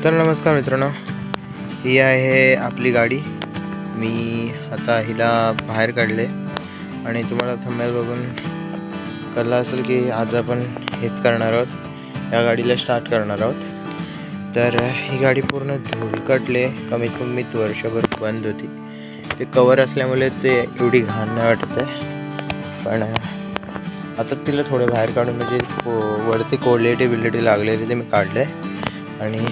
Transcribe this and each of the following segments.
तर नमस्कार मित्रांनो, ही आहे आपली गाडी. मी आता हिला बाहेर काढले आणि तुम्हाला थंबनेल बघून कळलं असेल की आज आपण हेच करणार आहोत, या गाडीला स्टार्ट करणार आहोत. तर ही गाडी पूर्ण धूळकटले, कमीत कमी वर्षभर बंद होती. ते कवर असल्यामुळे ते एवढी घाण नाही वाटत आहे, पण आता तिला थोडे बाहेर काढून म्हणजे वरती कोल्हेटे लागलेले ते मी काढले आणि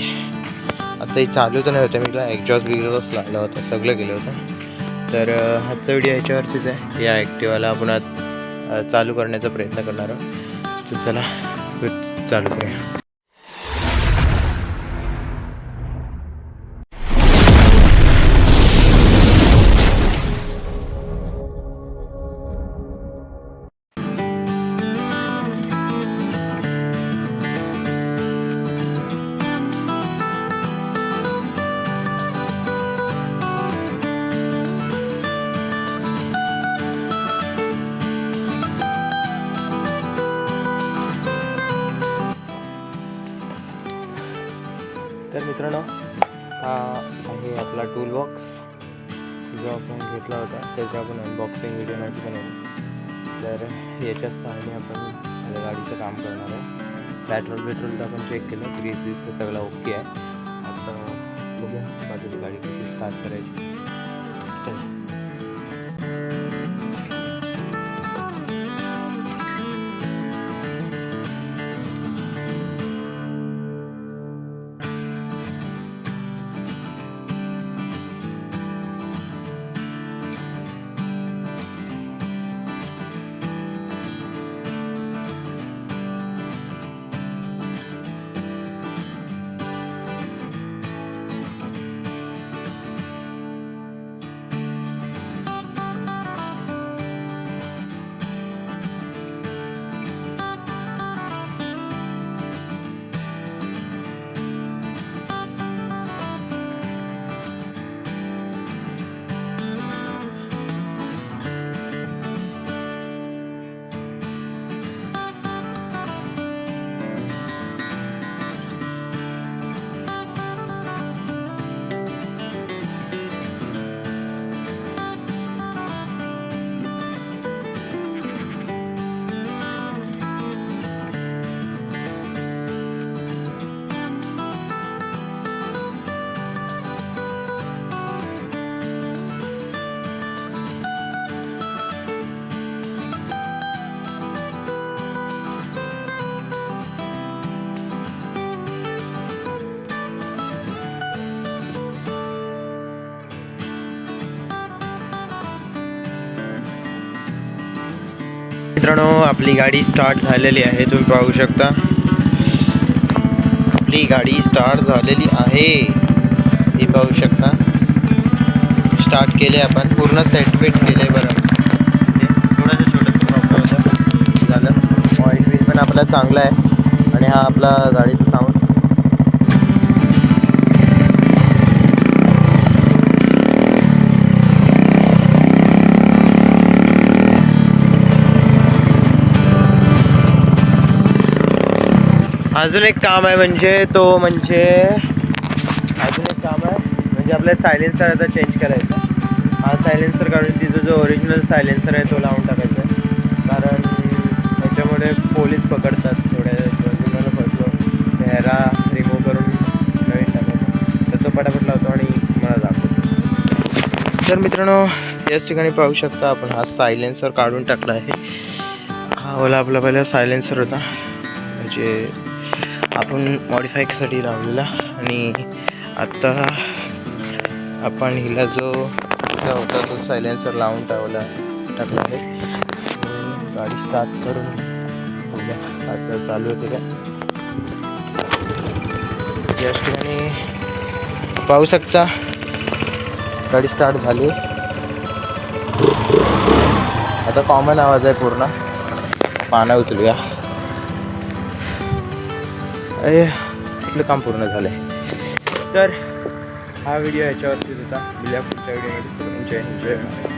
आता ही चालू तर नाही होतं, मी एक्झॉस्ट बिग्जॉस्ट लागला होता, सगळं केलं होतं. तर आजचा व्हिडिओ ह्याच्यावरतीच आहे. या ॲक्टिवाला आपण आज चालू करण्याचा प्रयत्न करणार आहोत. तर चला चालू करूया. तर मित्रांनो, हा आहे आपला टूल बॉक्स जो आपण घेतला होता, त्याची आपण अनबॉक्सिंग व्हिडिओ नाही बनवली. तर याच्या सहाय्याने आपण गाडीचं काम करणार आहे. पेट्रोल तर आपण चेक केलं, ग्रीस तर सगळं ओके आहे. आता बघूया बाजूची गाडी कशी स्टार्ट करायची. मित्रांनो, आपली गाडी स्टार्ट झालेली आहे, तुम्ही पाहू शकता. आपली गाडी स्टार्ट झालेली आहे, ही पाहू शकता. स्टार्ट केले, आपण पूर्ण सेटफिट केले. बरं, थोडंसं छोटंसं प्रॉब्लेम होतं, झालं. ऑइल बिल पण आपला चांगला आहे आणि हा आपला गाडीचा साऊंड. अजून एक काम आहे म्हणजे आपल्या सायलेन्सर आता चेंज करायचा. हा सायलेन्सर काढून तिथं जो ओरिजिनल सायलेन्सर आहे तो लावून टाकायचा आहे, कारण त्याच्यामुळे पोलीस पकडतात. थोड्या मला फसलो, हेरा रिमूव्ह करून नवीन टाकायचा, तर तो पटापट लावतो आणि मला दाखवतो. तर मित्रांनो, याच ठिकाणी पाहू शकता आपण हा सायलेन्सर काढून टाकला आहे. हा वाला आपला पहिला सायलेन्सर होता, म्हणजे आपण मॉडिफायसाठी लावलेला. आणि आत्ता आपण हिला जो होता तो सायलेन्सर लावून टाकला आहे. गाडी स्टार्ट करून बघूया आता चालू होते का. या ठिकाणी पाहू शकता गाडी स्टार्ट झाली. आता कॉमन आवाज आहे पूर्ण. पानं उचलूया. आपलं काम पूर्ण झालं आहे. तर हा व्हिडिओ ह्याच्यावरतीच होता. पुढच्या व्हिडिओमध्ये